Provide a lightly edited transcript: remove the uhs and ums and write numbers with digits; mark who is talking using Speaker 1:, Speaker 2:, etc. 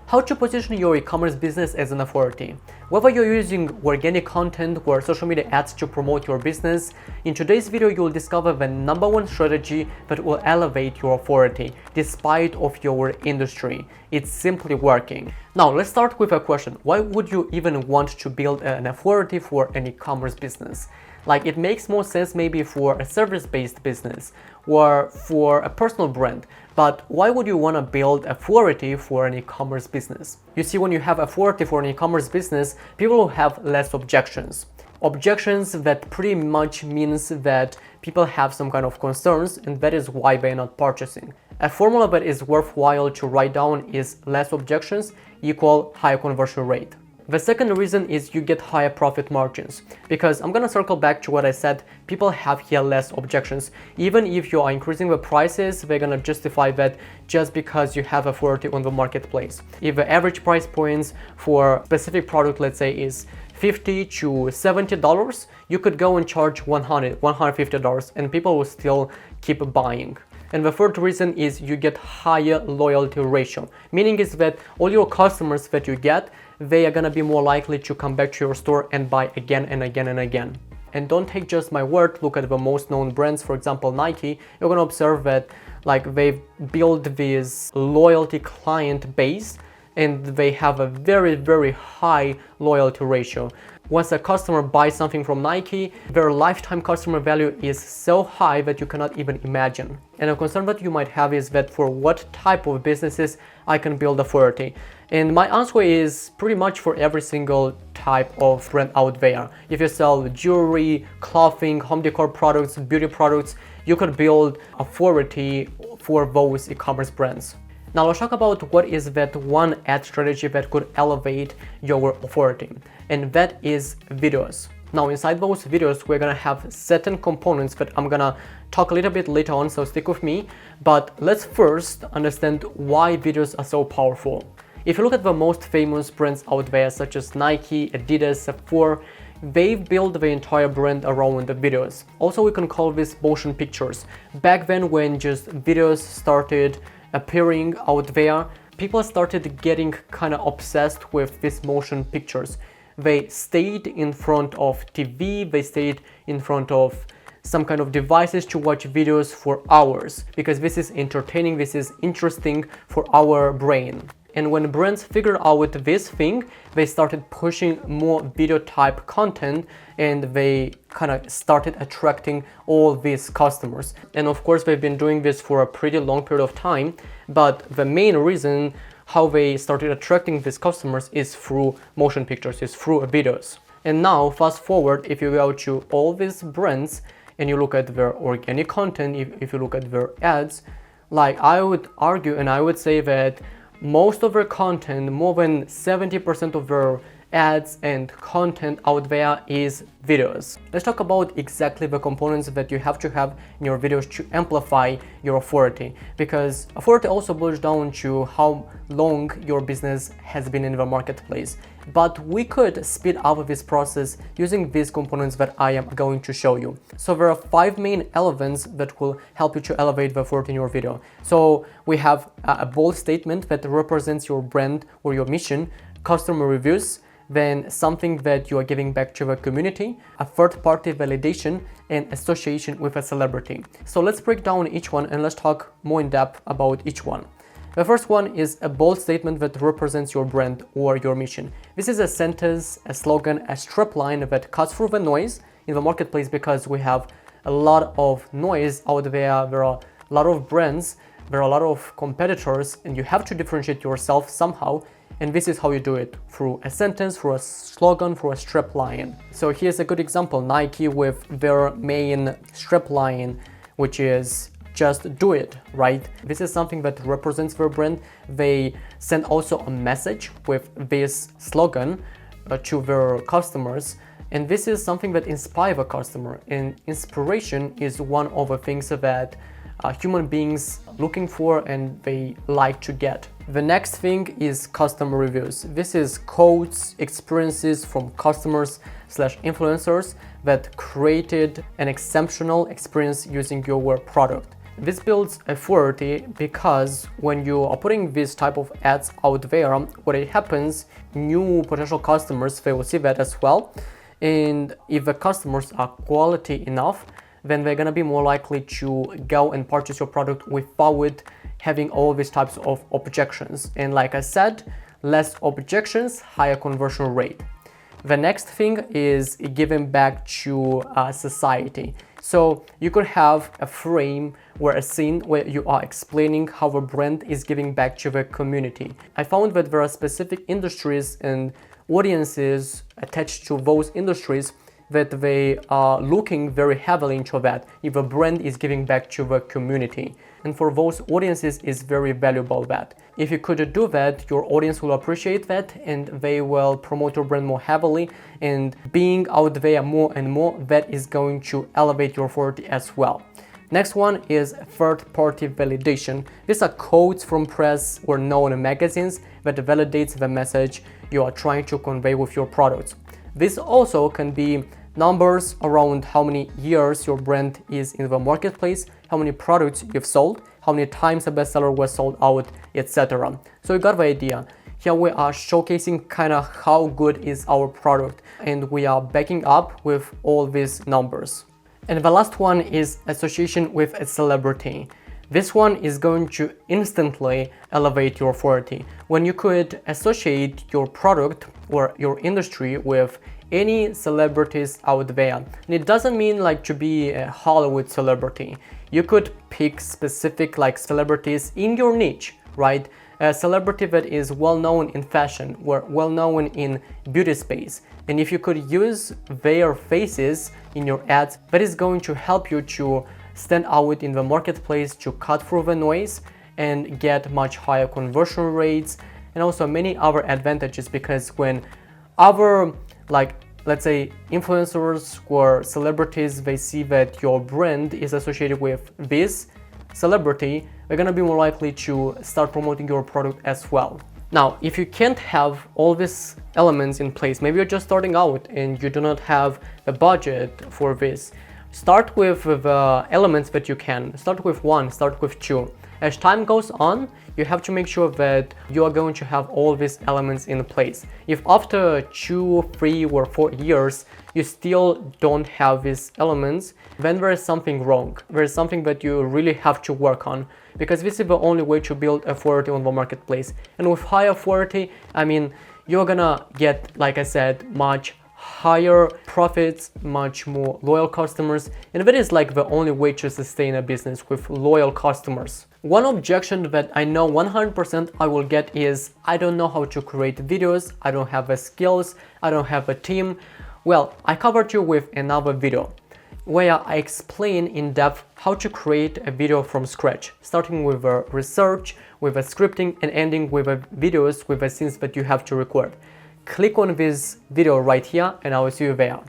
Speaker 1: How to position your e-commerce business as an authority. Whether you're using organic content or social media ads to promote your business, in today's video you'll discover the #1 strategy that will elevate your authority despite of your industry. It's simply working. Now let's start with a question. Why would you even want to build an authority for an e-commerce business? Like, it makes more sense maybe for a service-based business or for a personal brand, but why would you want to build authority for an e-commerce business? You see, when you have authority for an e-commerce business, people will have less objections. Objections that pretty much means that people have some kind of concerns, and that is why they're not purchasing. A formula that is worthwhile to write down is less objections equal higher conversion rate. The second reason is you get higher profit margins, because I'm gonna circle back to what I said, people have here less objections. Even if you are increasing the prices, they're gonna justify that just because you have authority on the marketplace. If the average price points for a specific product, let's say, is $50 to $70, you could go and charge $100, $150, and people will still keep buying. And the third reason is you get higher loyalty ratio, meaning is that all your customers that you get, they are gonna be more likely to come back to your store and buy again and again and again. And don't take just my word, look at the most known brands, for example Nike. You're gonna observe that like they've built this loyalty client base and they have a very high loyalty ratio. Once a customer buys something from Nike, their lifetime customer value is so high that you cannot even imagine. And a concern that you might have is that for what type of businesses I can build authority. And my answer is pretty much for every single type of brand out there. If you sell jewelry, clothing, home decor products, beauty products, you could build authority for those e-commerce brands. Now let's talk about what is that one ad strategy that could elevate your authority, and that is videos. Now inside those videos we're gonna have certain components that I'm gonna talk a little bit later on, so stick with me. But let's first understand why videos are so powerful. If you look at the most famous brands out there, such as Nike, Adidas, Sephora, they've built the entire brand around the videos. Also, we can call this motion pictures. Back then, when just videos started appearing out there, people started getting kind of obsessed with these motion pictures. They stayed in front of TV, they stayed in front of some kind of devices to watch videos for hours, because this is entertaining, this is interesting for our brain. And when brands figured out this thing, they started pushing more video type content, and they kind of started attracting all these customers. And of course, they've been doing this for a pretty long period of time, but the main reason how they started attracting these customers is through motion pictures, is through videos. And now, fast forward, if you go to all these brands and you look at their organic content, if you look at their ads, like, I would argue and I would say that most of their content, more than 70% of their ads and content out there is videos. Let's talk about exactly the components that you have to have in your videos to amplify your authority, because authority also boils down to how long your business has been in the marketplace. But we could speed up this process using these components that I am going to show you. So there are 5 main elements that will help you to elevate the authority in your video. So we have a bold statement that represents your brand or your mission, customer reviews, then something that you are giving back to the community, a third-party validation, and association with a celebrity. So let's break down each one and let's talk more in depth about each one. The first one is a bold statement that represents your brand or your mission. This is a sentence, a slogan, a strapline that cuts through the noise in the marketplace, because we have a lot of noise out there. There are a lot of brands, there are a lot of competitors, and you have to differentiate yourself somehow. And this is how you do it, through a sentence, through a slogan, through a strapline. So here's a good example, Nike with their main strapline, which is just do it, right? This is something that represents their brand. They send also a message with this slogan to their customers. And this is something that inspires a customer. And inspiration is one of the things that human beings looking for and they like to get. The next thing is customer reviews. This is quotes, experiences from customers/influencers that created an exceptional experience using your product. this builds authority because when you are putting this type of ads out there, what it happens, new potential customers, they will see that as well. And if the customers are quality enough, then they're gonna be more likely to go and purchase your product without having all these types of objections. And like I said, less objections, higher conversion rate. The next thing is giving back to society. So you could have a frame or a scene where you are explaining how a brand is giving back to the community. I found that there are specific industries and audiences attached to those industries that they are looking very heavily into that, if a brand is giving back to the community. And for those audiences, it's very valuable that. If you could do that, your audience will appreciate that and they will promote your brand more heavily, and being out there more and more, that is going to elevate your authority as well. Next one is third-party validation. These are quotes from press or known magazines that validates the message you are trying to convey with your products. This also can be numbers around how many years your brand is in the marketplace, how many products you've sold, how many times a bestseller was sold out, etc. So you got the idea. Here we are showcasing kind of how good is our product, and we are backing up with all these numbers. And the last one is association with a celebrity. This one is going to instantly elevate your authority. When you could associate your product or your industry with any celebrities out there. And it doesn't mean like to be a Hollywood celebrity. You could pick specific like celebrities in your niche, right? A celebrity that is well known in fashion or well known in beauty space. And if you could use their faces in your ads, that is going to help you to stand out in the marketplace, to cut through the noise and get much higher conversion rates, and also many other advantages, because when other, like, let's say influencers or celebrities, they see that your brand is associated with this celebrity, they're gonna be more likely to start promoting your product as well. Now, if you can't have all these elements in place, maybe you're just starting out and you do not have the budget for this, start with the elements that you can. Start with one, start with two. As time goes on, you have to make sure that you are going to have all these elements in place. If after 2, 3 or 4 years you still don't have these elements, then there is something wrong. There is something that you really have to work on, because this is the only way to build authority on the marketplace. And with high authority, I mean, you're gonna get, like I said, much higher profits, much more loyal customers, and that is like the only way to sustain a business, with loyal customers. One objection that I know 100% I will get is, I don't know how to create videos, I don't have the skills, I don't have a team. Well, I covered you with another video where I explain in depth how to create a video from scratch, starting with a research, with a scripting, and ending with a videos with the scenes that you have to record. Click on this video right here and I will see you there.